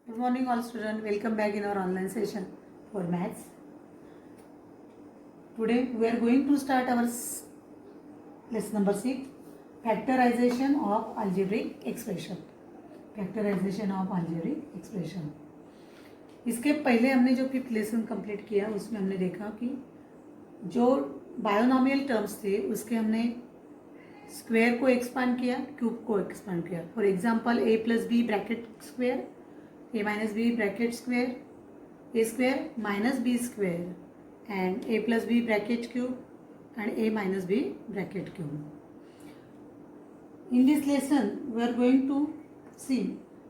Good morning all students. Welcome back in our online session for maths. Today we are going to start our lesson number 6, factorization of algebraic expression. Factorization of algebraic expression. इसके पहले हमने जो 5th lesson complete किया उसमें हमने देखा कि जो बायोनॉमियल टर्म्स थे उसके हमने स्क्वायर को एक्सपांड किया, क्यूब को एक्सपांड किया. For example a plus B bracket square, a minus B bracket square, a square minus B square and a plus B bracket cube and a minus B bracket cube. In this lesson we are going to see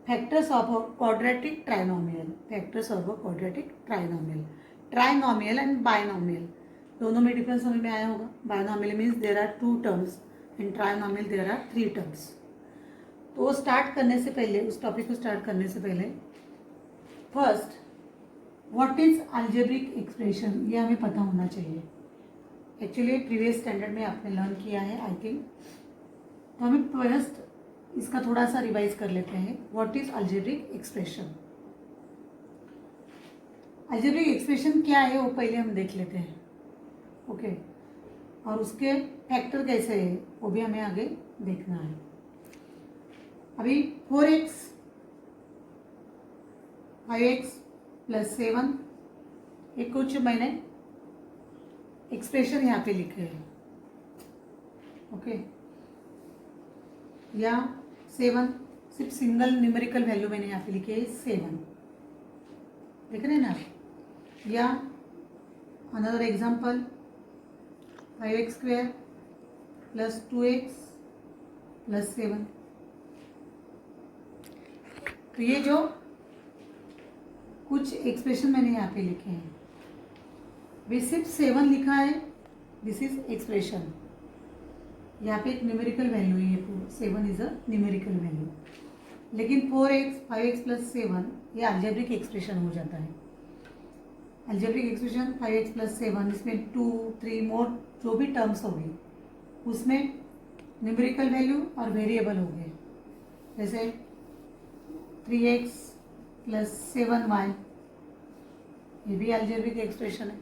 factors of a quadratic trinomial. Factors of a quadratic trinomial. Trinomial and binomial दोनों में difference समझ में आया होगा. Binomial means there are 2 terms and trinomial there are 3 terms. तो start करने से पहले, उस टॉपिक को स्टार्ट करने से पहले first what is algebraic expression ये हमें पता होना चाहिए. एक्चुअली प्रीवियस स्टैंडर्ड में आपने लर्न किया है आई थिंक. तो हमें फर्स्ट इसका थोड़ा सा रिवाइज कर लेते हैं. What is algebraic expression. Algebraic expression क्या है वो पहले हम देख लेते हैं. ओके और उसके फैक्टर कैसे है वो भी हमें आगे देखना है. अभी 4x 5x प्लस 7 ये कुछ मैंने एक्सप्रेशन यहाँ पे लिखे हैं. ओके या 7 सिर्फ सिंगल न्यूमेरिकल वैल्यू मैंने यहाँ पे लिखे है 7. देख रहे हैं ना. या another example 5x square plus 2x plus 7. तो ये जो कुछ एक्सप्रेशन मैंने यहाँ पे लिखे हैं वे सिर्फ 7 लिखा है. This is expression. यहाँ पे एक न्यूमेरिकल वैल्यू है, ये 7 इज अ न्यूमेरिकल वैल्यू. लेकिन 4x 5x प्लस 7 ये अलजेब्रिक एक्सप्रेशन हो जाता है. अलजेब्रिक एक्सप्रेशन 5x प्लस 7 इसमें 2 3 मोर जो भी टर्म्स हो गए उसमें न्यूमेरिकल वैल्यू और वेरिएबल हो गए. जैसे 3x प्लस 7y ये भी अलजेब्रिक एक्सप्रेशन है.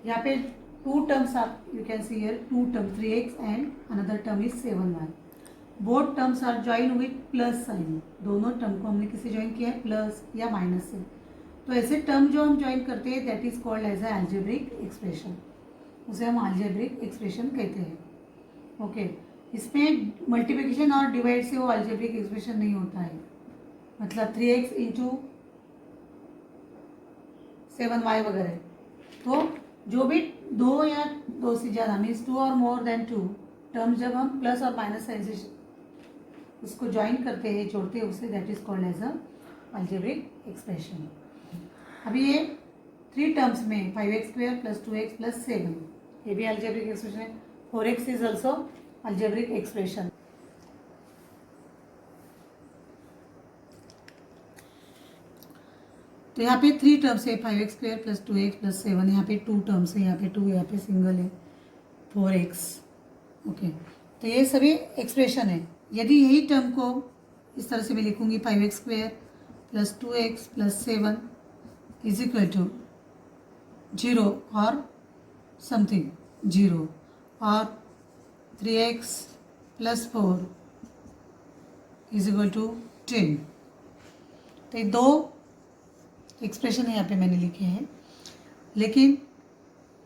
यहाँ पे 2 टर्म्स आप you can see here 2 term 3x and another term is 7y. Both terms are join with plus sign. दोनों टर्म को हमने किसे ज्वाइन किया है प्लस या माइनस से. तो ऐसे टर्म जो हम ज्वाइन करते हैं that is called as a algebraic expression. उसे हम अलजेब्रिक एक्सप्रेशन कहते हैं. ओके इसमें मल्टीप्लिकेशन और डिवाइड से वो अलजेब्रिक एक्सप्रेशन नहीं होता है. मतलब 3x इंटू 7y वगैरह. तो जो भी 2 या 2 से ज़्यादा मीन्स 2 और मोर देन 2 टर्म्स जब हम प्लस और माइनस साइन से उसको ज्वाइन करते हैं जोड़ते हैं उसे that is called as a algebraic expression. अभी ये 3 टर्म्स में 5x square plus 2x plus 7 ये भी अलजेब्रिक एक्सप्रेशन है. 4x is also algebraic expression. तो यहाँ पे 3 टर्म्स है 5x square plus 2x plus 7. यहाँ पे 2 टर्म्स है, यहाँ पे 2, यहाँ पे सिंगल है 4x. ओके तो ये सभी एक्सप्रेशन है. यदि यही टर्म को इस तरह से मैं लिखूंगी 5x square plus 2x plus 7 is equal to 0 और समथिंग 0 और 3x plus 4 is equal to 10. तो ये 2 एक्सप्रेशन है यहाँ पे मैंने लिखे हैं. लेकिन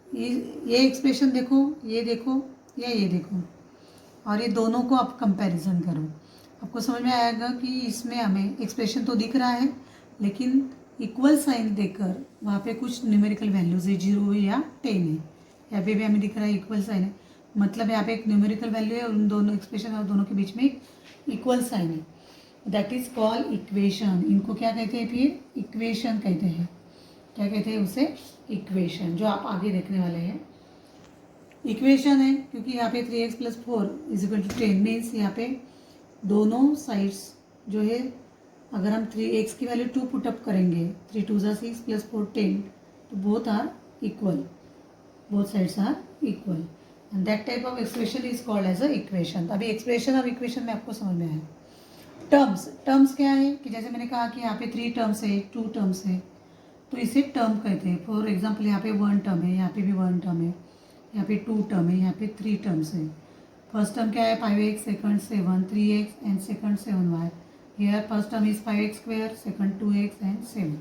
ये एक्सप्रेशन देखो, ये देखो या ये देखो और ये दोनों को आप कंपैरिजन करो. आपको समझ में आएगा कि इसमें हमें एक्सप्रेशन तो दिख रहा है लेकिन इक्वल साइन देकर वहाँ पे कुछ न्यूमेरिकल वैल्यूज है 0 या 10 है. यहाँ पे भी हमें दिख रहा है इक्वल साइन है. मतलब यहाँ पे एक न्यूमेरिकल वैल्यू है और उन दोनों एक्सप्रेशन और दोनों के बीच में एक इक्वल साइन है. That is called equation. इनको क्या कहते हैं फिर इक्वेशन कहते हैं. क्या कहते हैं उसे इक्वेशन. जो आप आगे देखने वाले हैं इक्वेशन है क्योंकि यहाँ पे 3x plus 4 is equal to 10 means यहाँ पे दोनों साइड्स जो है अगर हम 3x की वैल्यू 2 पुटअप करेंगे 3 2 6 प्लस 4 10 तो both are equal. Both sides are equal and that type of expression is called as a equation. अभी एक्सप्रेशन और इक्वेशन में आपको समझ में आया. टर्म्स क्या है कि जैसे मैंने कहा कि यहाँ पे 3 टर्म्स है, 2 टर्म्स है, तो इसे टर्म कहते हैं। फॉर एग्जांपल यहाँ पे 1 टर्म है, यहाँ पे भी 1 टर्म है, यहाँ पे 2 टर्म है, यहाँ पे 3 टर्म्स है। फर्स्ट टर्म क्या है 5x, second 7, 3x and second 7y। Here first term is 5x square, second 2x and 7।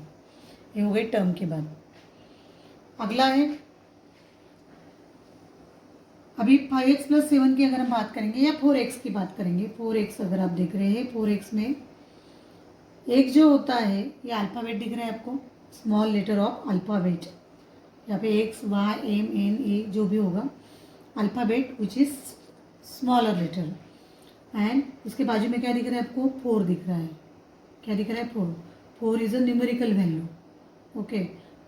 ये हो गई टर्म के बाद। अगला है अभी 5x प्लस 7 की अगर हम बात करेंगे या 4x की बात करेंगे। 4x अगर आप देख रहे हैं, 4x में एक जो होता है ये अल्फ़ाबेट दिख रहा है आपको, स्मॉल लेटर ऑफ अल्फ़ाबेट। यहाँ पे X Y M N A जो भी होगा alphabet which is smaller letter. And इसके बाजू में क्या दिख रहा है आपको, 4 दिख रहा है। क्या दिख रहा है, 4। 4 is a numerical value. Okay,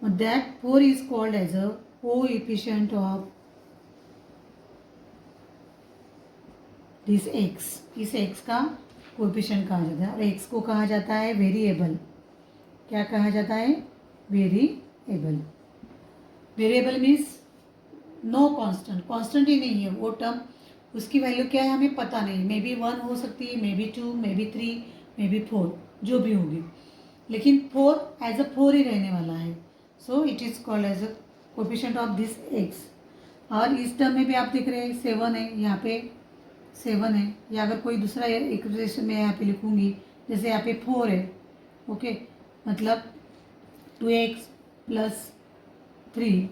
that 4 is called as a coefficient of this X. इस एक्स का कोएफिशिएंट कहा जाता है और एक्स को कहा जाता है वेरिएबल। क्या कहा जाता है, variable. Variable means no constant, constant ही नहीं है वो टर्म, उसकी वैल्यू क्या है हमें पता नहीं। मे बी 1 हो सकती है, may be 2, may be 3, may be 4, जो भी होगी, लेकिन 4 एज अ 4 ही रहने वाला है। So it is called as a coefficient of this X. और इस टर्म में भी आप देख रहे हैं 7 है, यहाँ पे 7 है, या अगर कोई दूसरा इक्वेशन में यहाँ पे लिखूंगी, जैसे यहाँ पे 4 है, ओके, मतलब 2x प्लस 3,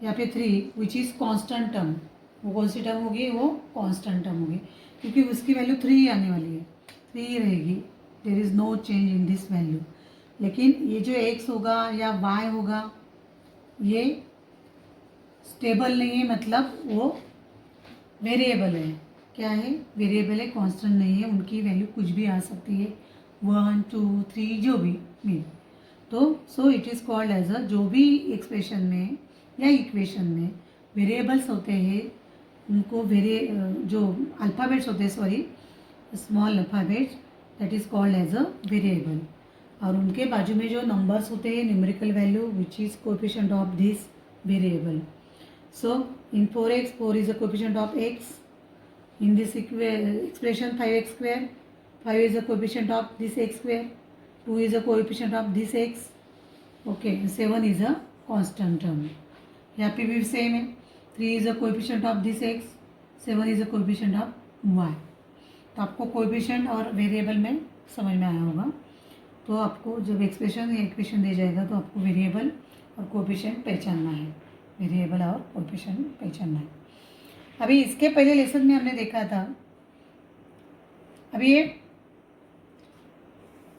यहाँ पे 3 विच इज़ कॉन्स्टेंट टर्म। वो कौन सी टर्म होगी, वो कॉन्स्टेंट टर्म होगी, क्योंकि उसकी वैल्यू 3 ही आने वाली है, 3 ही रहेगी। There is no change in this value. लेकिन ये जो x होगा या y होगा ये स्टेबल नहीं है, मतलब वो वेरिएबल है। क्या है, वेरिएबल है, कांस्टेंट नहीं है, उनकी वैल्यू कुछ भी आ सकती है, 1 2 3 जो भी मीन। तो so it is called as a, जो भी एक्सप्रेशन में या इक्वेशन में वेरिएबल्स होते हैं उनको जो अल्फ़ाबेट्स होते हैं, sorry small alphabets, that is called as a variable. और उनके बाजू में जो नंबर्स होते हैं numerical value which is coefficient of this variable. So in 4x, 4 is the coefficient of x. In this expression 5x square, 5 is the coefficient of this x square, 2 is the coefficient of this x. Okay, 7 is a constant term. यहाँ पे भी same है, 3 is the coefficient of this x, 7 is the coefficient of y. तो आपको coefficient और variable में समझ में आया होगा। तो आपको जब एक्सप्रेशन या इक्वेशन दे जाएगा तो आपको वेरिएबल और कोएफिशिएंट पहचानना है, वेरिएबल और कोएफिशिएंट पहचानना है। अभी इसके पहले लेसन में हमने देखा था, अभी ये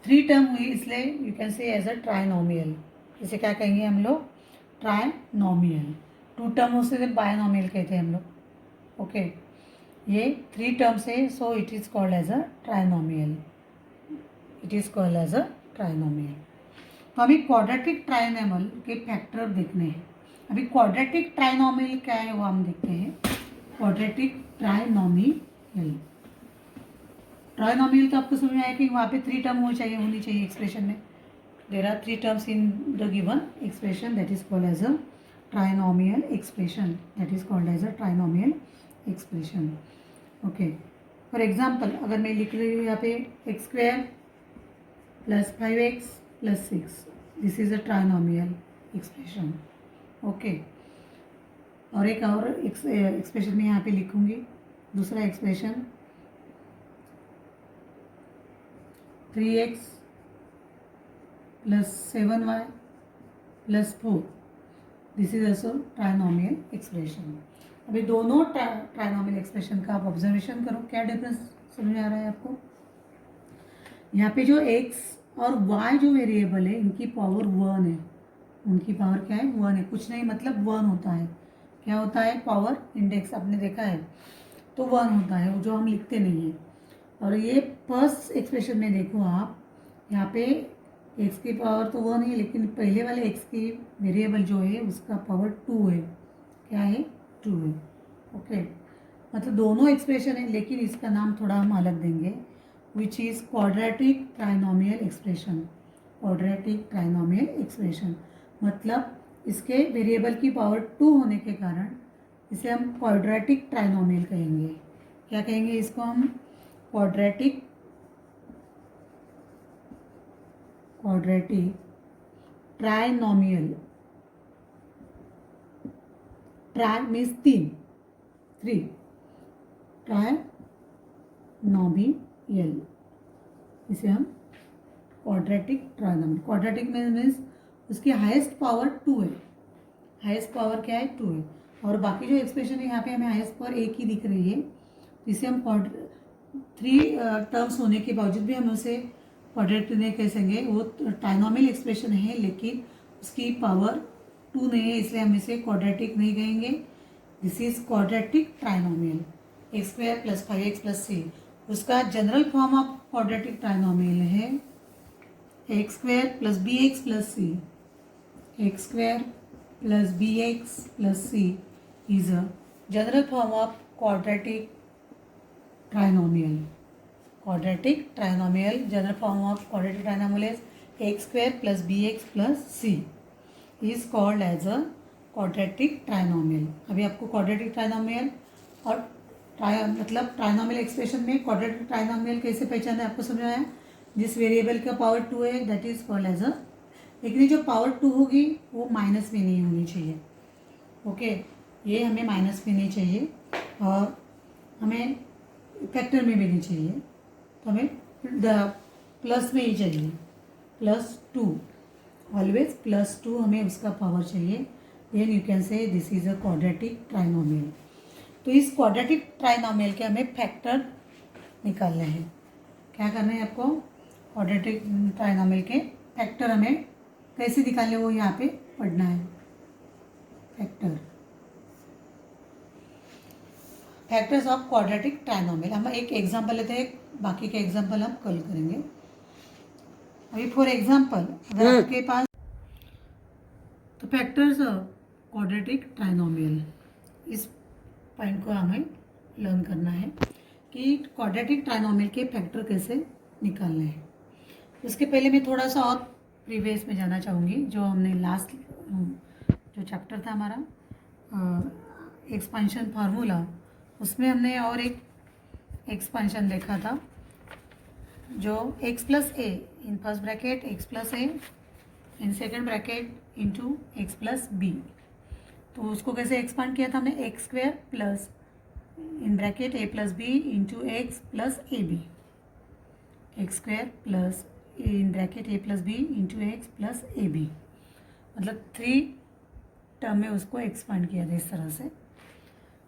3 टर्म हुई, इसलिए you can say as a trinomial. इसे क्या कहेंगे हम लोग, ट्राइनोमियल। 2 टर्म से बायनोमियल कहते हैं हम लोग। ओके, ये 3 टर्म्स है, so it is called as a trinomial. It is called as a trinomial. तो अभी क्वाड्रेटिक ट्राइनोमियल के फैक्टर देखने हैं। अभी क्वाड्रेटिक ट्राइनोमियल क्या है वो हम देखते हैं। क्वाड्रेटिक ट्राइनोमियल, ट्राइनोमियल तो आपको समझ में आया कि वहाँ पे 3 टर्म होनी चाहिए एक्सप्रेशन में। There are 3 terms in the given expression, that is called as a trinomial expression, that is called as a trinomial expression. Okay, for example अगर मैं लिख रही हूँ यहाँ पे X square plus 5x plus 6, this is a trinomial expression. Okay, और एक और एक्सप्रेशन में यहाँ पे लिखूंगी, दूसरा expression 3x plus 7y plus 4, this is also trinomial expression. अभी दोनों ट्राइनोमियल एक्सप्रेशन का आप ऑब्जर्वेशन करो, क्या डिफरेंस समझ में आ रहा है आपको। यहाँ पे जो x और y जो वेरिएबल है इनकी पावर 1 है, उनकी पावर क्या है, 1 है। कुछ नहीं मतलब 1 होता है, क्या होता है, पावर इंडेक्स आपने देखा है, तो 1 होता है, वो जो हम लिखते नहीं है। और ये फर्स्ट एक्सप्रेशन में देखो आप, यहाँ पे x की पावर तो 1 है, लेकिन पहले वाले x की वेरिएबल जो है उसका पावर 2 है, क्या है, 2 है। ओके, मतलब दोनों एक्सप्रेशन है, लेकिन इसका नाम थोड़ा हम अलग देंगे, which is quadratic trinomial expression. Quadratic trinomial expression मतलब इसके वेरिएबल की पावर 2 होने के कारण इसे हम क्वाड्रेटिक ट्राइनोमियल कहेंगे। क्या कहेंगे इसको हम, quadratic quadratic trinomial, try means 3 trinomial, इसे हम क्वाड्रेटिक ट्राइनोमियल, क्वाड्रेटिक मीन्स उसकी हाईएस्ट पावर 2 है, हाईएस्ट पावर क्या है 2 है, और बाकी जो एक्सप्रेशन है यहाँ पे हमें हाईएस्ट पावर एक ही दिख रही है, इसे हम 3 टर्म्स होने के बावजूद भी हम उसे क्वाड्रेटिक नहीं कह सकेंगे, वो ट्राइनोमियल एक्सप्रेशन है लेकिन उसकी पावर 2 नहीं है, इसलिए हम इसे क्वाड्रेटिक नहीं कहेंगे। This is quadratic trinomial, x square plus 5x plus c, उसका general form of quadratic trinomial है x square plus b x plus c, x square plus b x plus c is a general form of quadratic trinomial, quadratic trinomial, general form of quadratic trinomial is x square plus bx plus c is called as a quadratic trinomial। अभी आपको quadratic trinomial और मतलब trinomial expression में quadratic trinomial कैसे पहचाना है आपको समझ आया, जिस वेरिएबल का पावर 2 है that is called as a, लेकिन जो पावर 2 होगी वो माइनस में नहीं होनी चाहिए, ओके ये हमें माइनस में नहीं चाहिए और हमें फैक्टर में भी नहीं चाहिए, तो हमें प्लस में ही चाहिए, +2, ऑलवेज +2 हमें उसका पावर चाहिए, then you can say this is a quadratic trinomial. तो इस क्वाड्रेटिक ट्राइनोमियल के हमें फैक्टर निकालने हैं, क्या करना है आपको, क्वाड्रेटिक ट्राइनोमियल के फैक्टर हमें कैसे निकालने वो यहाँ पे पढ़ना है, फैक्टर्स ऑफ क्वाड्रेटिक ट्राइनोमियल। हम एक एग्जांपल लेते हैं, बाकी के एग्जांपल हम कल करेंगे। अभी फॉर एग्जांपल अगर आपके पास, तो फैक्टर्स ऑफ क्वाड्रेटिक ट्राइनोमियल, इस पॉइंट को हमें लर्न करना है कि क्वाड्रेटिक ट्राइनोमियल के फैक्टर कैसे निकालने हैं। उसके पहले मैं थोड़ा सा और प्रीवियस में जाना चाहूँगी, जो हमने लास्ट जो चैप्टर था हमारा एक्सपेंशन फार्मूला, उसमें हमने और एक एक्सपेंशन देखा था जो x plus A in first bracket x plus A in second bracket into X plus B, तो उसको कैसे एक्सपांड किया था हमने, X square plus in bracket A plus B into X plus A B, X square plus in bracket A plus B into X plus A B, मतलब 3 term में उसको expand किया था इस तरह से।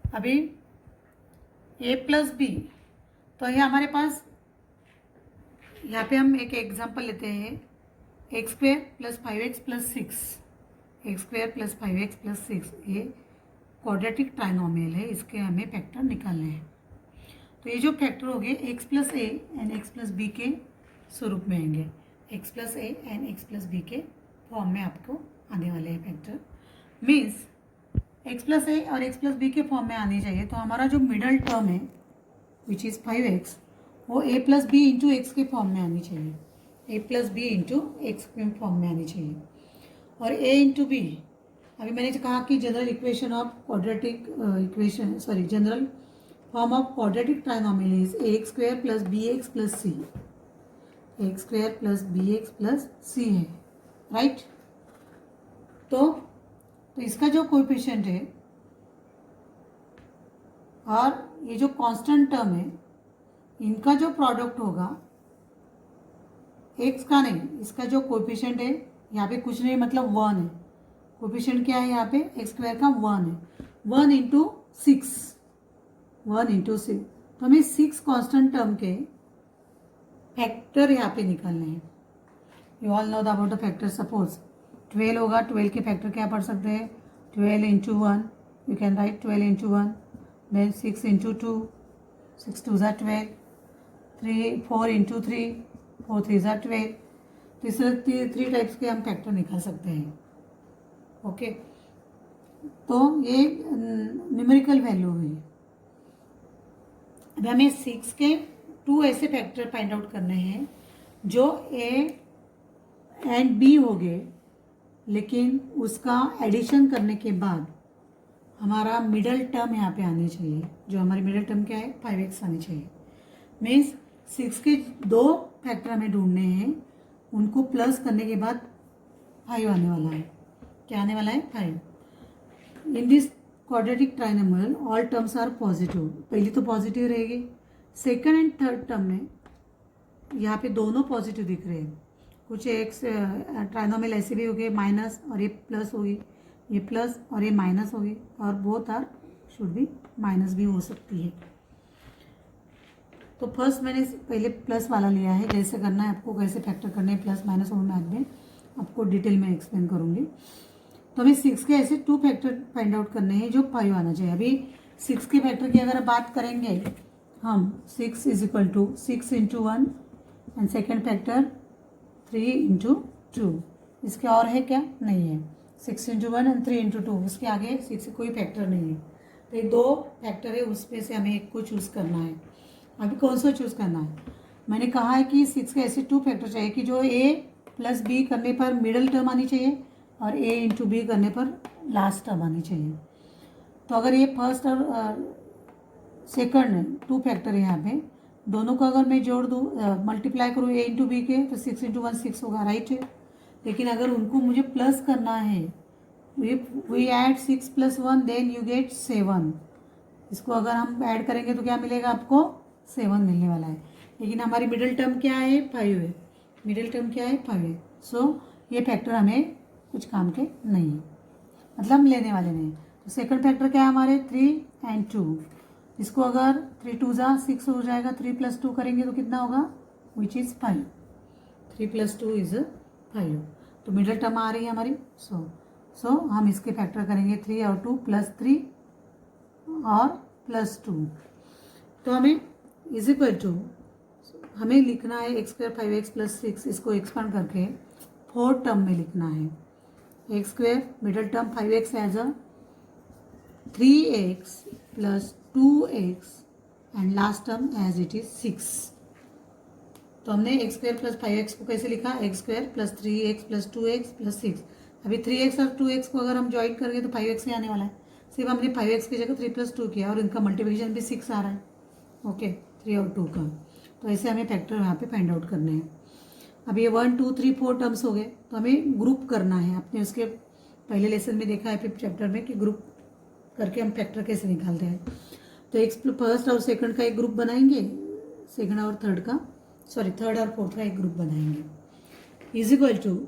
अभी ए प्लस बी, तो ये हमारे पास यहाँ पे हम एक एग्जांपल लेते हैं, x square plus 5x plus 6, x square plus 5x plus 6, ये क्वाड्रेटिक ट्राइनोमियल है, इसके हमें फैक्टर निकालने हैं। तो ये जो फैक्टर हो गए X plus A and X plus B के स्वरूप में आएंगे, X plus A and X plus B के फॉर्म में आपको आने वाले हैं factor, means X plus A और एक्स प्लस बी के फॉर्म में आनी चाहिए। तो हमारा जो मिडल टर्म है विच इज़ 5x, वो ए प्लस बी इंटू एक्स के फॉर्म में आनी चाहिए, ए प्लस बी इंटू एक्स के फॉर्म में आनी चाहिए, और ए इंटू बी, अभी मैंने कहा कि general equation of quadratic equation sorry general form of quadratic trinomial is a x square plus b x plus c, x square plus b x plus c है, राइट। तो इसका जो कोएफिशिएंट है और ये जो कांस्टेंट टर्म है, इनका जो प्रोडक्ट होगा एक्स का नहीं, इसका जो कोएफिशिएंट है यहाँ पे कुछ नहीं मतलब 1 है, कोएफिशिएंट क्या है यहाँ पे एक्स स्क्वायर का 1 है, 1 इंटू 6, 1 इंटू 6, तो हमें 6 कांस्टेंट टर्म के फैक्टर यहाँ पे निकालने हैं। You all know about the factor, suppose 12 होगा, 12 के फैक्टर क्या पढ़ सकते हैं, 12 into 1, you can write 12 into 1, then 6 into 2, 6 2 ज़ा 12, 4 इंटू 3, 4 3 ज़ा 12, तो इस तरह 3 टाइप्स के हम फैक्टर निकाल सकते हैं, ओके। तो ये न्यूमेरिकल वैल्यू हुई। अभी हमें 6 के 2 ऐसे फैक्टर फाइंड आउट करने हैं जो ए एंड बी हो गए, लेकिन उसका एडिशन करने के बाद हमारा मिडल टर्म यहाँ पे आनी चाहिए, जो हमारी मिडल टर्म क्या है 5x आनी चाहिए, मीन्स 6 के 2 फैक्टर हमें ढूंढने हैं उनको प्लस करने के बाद 5 आने वाला है। क्या आने वाला है? 5। In this quadratic trinomial all terms are positive. पहली तो पॉजिटिव रहेगी, सेकंड एंड थर्ड टर्म में यहाँ पे दोनों पॉजिटिव दिख रहे हैं। कुछ एक ट्राइनोमियल ऐसे भी हो गए माइनस और ये प्लस होगी, ये प्लस और ये माइनस होगी, और बोथ आर शुड भी माइनस भी हो सकती है। तो फर्स्ट मैंने पहले प्लस वाला लिया है, जैसे करना है आपको, कैसे फैक्टर करने हैं प्लस माइनस, और मैथ में आपको डिटेल में एक्सप्लेन करूँगी। तो हमें 6 के ऐसे 2 फैक्टर फाइंड आउट करने हैं जो 5 आना चाहिए। अभी 6 के फैक्टर की अगर बात करेंगे हम, 6 is equal to 6 into 1 and second factor 3 into 2। इसके और है क्या? नहीं है। 6 इंटू 1 एंड 3 इंटू 2, उसके आगे 6 कोई फैक्टर नहीं है। तो ये 2 फैक्टर है, उसमें से हमें एक को चूज़ करना है। अभी कौन सा चूज़ करना है? मैंने कहा है कि 6 के ऐसे 2 फैक्टर चाहिए कि जो a प्लस बी करने पर मिडल टर्म आनी चाहिए और a इंटू बी करने पर लास्ट टर्म आनी चाहिए। तो अगर ये फर्स्ट और सेकंड 2 फैक्टर है यहाँ पे, दोनों को अगर मैं जोड़ दूँ, मल्टीप्लाई करूँ a इंटू बी के, तो 6 इंटू 1 6 होगा, राइट है। लेकिन अगर उनको मुझे प्लस करना है, we add 6 plus 1 then you get 7। इसको अगर हम ऐड करेंगे तो क्या मिलेगा आपको? 7 मिलने वाला है। लेकिन हमारी मिडिल टर्म क्या है? 5 है। मिडिल टर्म क्या है? 5 है। सो ये फैक्टर हमें कुछ काम के नहीं है, मतलब हम लेने वाले नहीं। तो सेकंड फैक्टर क्या है हमारे? 3 एंड 2। इसको अगर 3 2 जा 6 हो जाएगा, 3 प्लस 2 करेंगे तो कितना होगा? Which is 5। 3 plus 2 is 5। तो मिडिल टर्म आ रही है हमारी। सो हम इसके फैक्टर करेंगे 3 और 2 प्लस 3 और प्लस 2। तो हमें इज इक्वल टू, हमें लिखना है x स्क्वायर 5x प्लस 6, इसको एक्सपांड करके 4 टर्म में लिखना है। X square middle term 5x as a 3x plus 2x and last term as it is 6। तो हमने एक्स स्क्वायर प्लस 5x को कैसे लिखा? X square plus 3x plus 2x plus 6। अभी 3x और 2x को अगर हम ज्वाइन करेंगे तो 5x ही आने वाला है। सिर्फ हमने 5x की जगह 3 प्लस 2 किया और इनका मल्टीप्लिकेशन भी 6 आ रहा है। ओके, 3 और 2 का। तो ऐसे हमें फैक्टर यहाँ पे फाइंड आउट करने हैं। अब ये 1 2 3 4 टर्म्स हो गए, तो हमें ग्रुप करना है। आपने उसके पहले लेसन में देखा है 5th चैप्टर में कि ग्रुप करके हम फैक्टर कैसे निकालते हैं। तो एक फर्स्ट और सेकंड का एक ग्रुप बनाएंगे, सेकंड और थर्ड का, सॉरी थर्ड और फोर्थ का एक ग्रुप बनाएंगे। इज इक्वल टू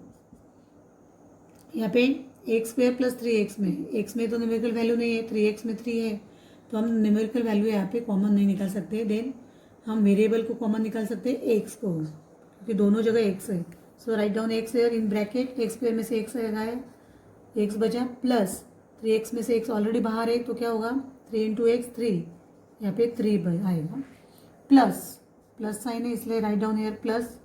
यहाँ पे एक्स स्क्वायर प्लस 3x में, x में तो न्यूमेरिकल वैल्यू नहीं है, 3x में 3 है, तो हम न्यूमेरिकल वैल्यू यहाँ पे कॉमन नहीं निकाल सकते। देन हम वेरिएबल को कॉमन निकाल सकते हैं x को, क्योंकि दोनों जगह x है। सो राइट डाउन x है इन ब्रैकेट, एक्स स्क्वायर में से x आया, x बचा, प्लस 3x में से x ऑलरेडी बाहर है, तो क्या होगा? 3 इंटू एक्स 3, यहाँ पे 3 आएगा, प्लस साइन है इसलिए write down here plus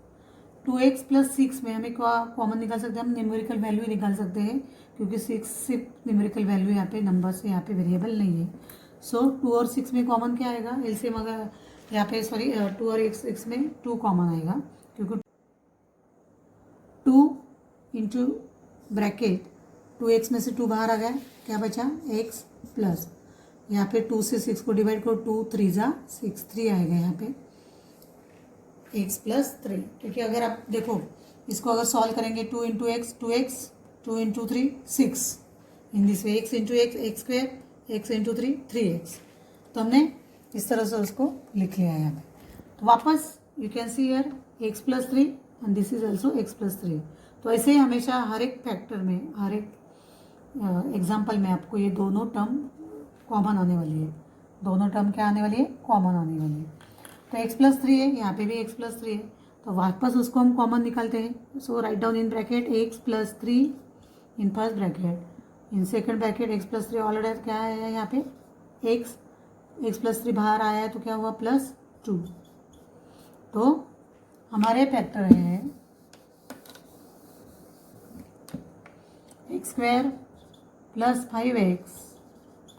2x plus 6 में हमें क्या कॉमन निकाल सकते हैं? हम न्यूमेरिकल वैल्यू ही निकाल सकते हैं, क्योंकि 6 सिर्फ न्यूमेरिकल वैल्यू यहाँ पे नंबर से, यहाँ पे वेरिएबल नहीं है। सो 2 और 6 में कॉमन क्या आएगा? एलसीएम अगर यहाँ पे, सॉरी 2 और 6 में 2 कॉमन आएगा, क्योंकि 2 इंटू ब्रैकेट 2x में से 2 बाहर आ गया, क्या बचा? x प्लस यहाँ पे 2 से 6 को डिवाइड करो, 2 3 जा 6, 3 आएगा यहाँ पे x प्लस 3। क्योंकि अगर आप देखो इसको अगर सॉल्व करेंगे 2 into x 2x, 2 into 3 6, in this way x into x x square, x into 3 3x। तो हमने इस तरह से उसको लिख लिया है यहाँ पे। तो वापस you can see here x plus 3 and this is also x plus 3। तो ऐसे ही हमेशा हर एक फैक्टर में, हर एक एग्जाम्पल में आपको ये दोनों टर्म कॉमन आने वाली है। दोनों टर्म क्या आने वाली है? कॉमन आने वाली है। तो x प्लस 3 है, यहाँ पे भी x प्लस 3 है, तो वापस उसको हम कॉमन निकालते हैं। So write down in bracket x plus 3 in first bracket, in second bracket x plus 3 already क्या है यहाँ पे? x प्लस 3 बाहर आया है, तो क्या हुआ? प्लस 2। तो हमारे फैक्टर है x square plus 5x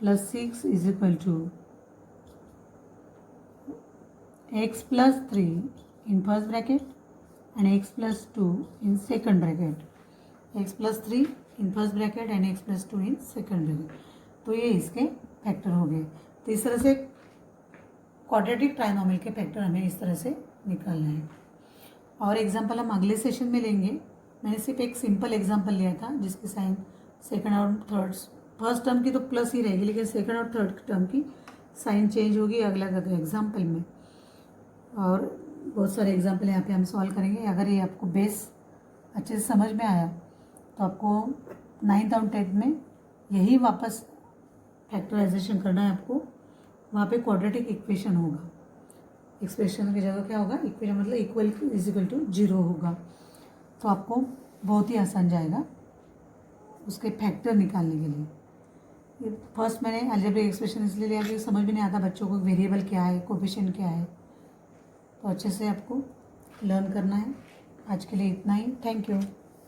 plus 6 is equal to x plus 3 in first bracket and x plus 2 in second bracket, x plus 3 in first bracket and x plus 2 in second bracket। तो ये इसके factor हो गए। तो इस तरह से quadratic trinomial के फैक्टर हमें इस तरह से निकालना है। और एग्जाम्पल हम अगले सेशन में लेंगे। मैंने सिर्फ एक सिंपल एग्जाम्पल लिया था जिसकी साइन सेकंड और थर्ड, फर्स्ट टर्म की तो प्लस ही रहेगी, लेकिन सेकंड और थर्ड टर्म की साइन चेंज होगी अगला एग्जाम्पल में। और बहुत सारे एग्जाम्पल यहाँ पे हम सॉल्व करेंगे। अगर ये आपको बेस अच्छे से समझ में आया तो आपको 9th और 10th में यही वापस फैक्टराइजेशन करना है आपको। वहाँ पे क्वाड्रेटिक इक्वेशन होगा, एक्सप्रेशन की जगह क्या होगा, इक्वेशन मतलब इक्वल इज इक्वल टू 0 होगा। तो आपको बहुत ही आसान जाएगा उसके फैक्टर निकालने के लिए। फर्स्ट मैंने अलजेब्रिक एक्सप्रेशन इसलिए लिया कि समझ में नहीं आता बच्चों को वेरिएबल क्या है, कोफिशिएंट क्या है, तो अच्छे से आपको लर्न करना है। आज के लिए इतना ही, थैंक यू।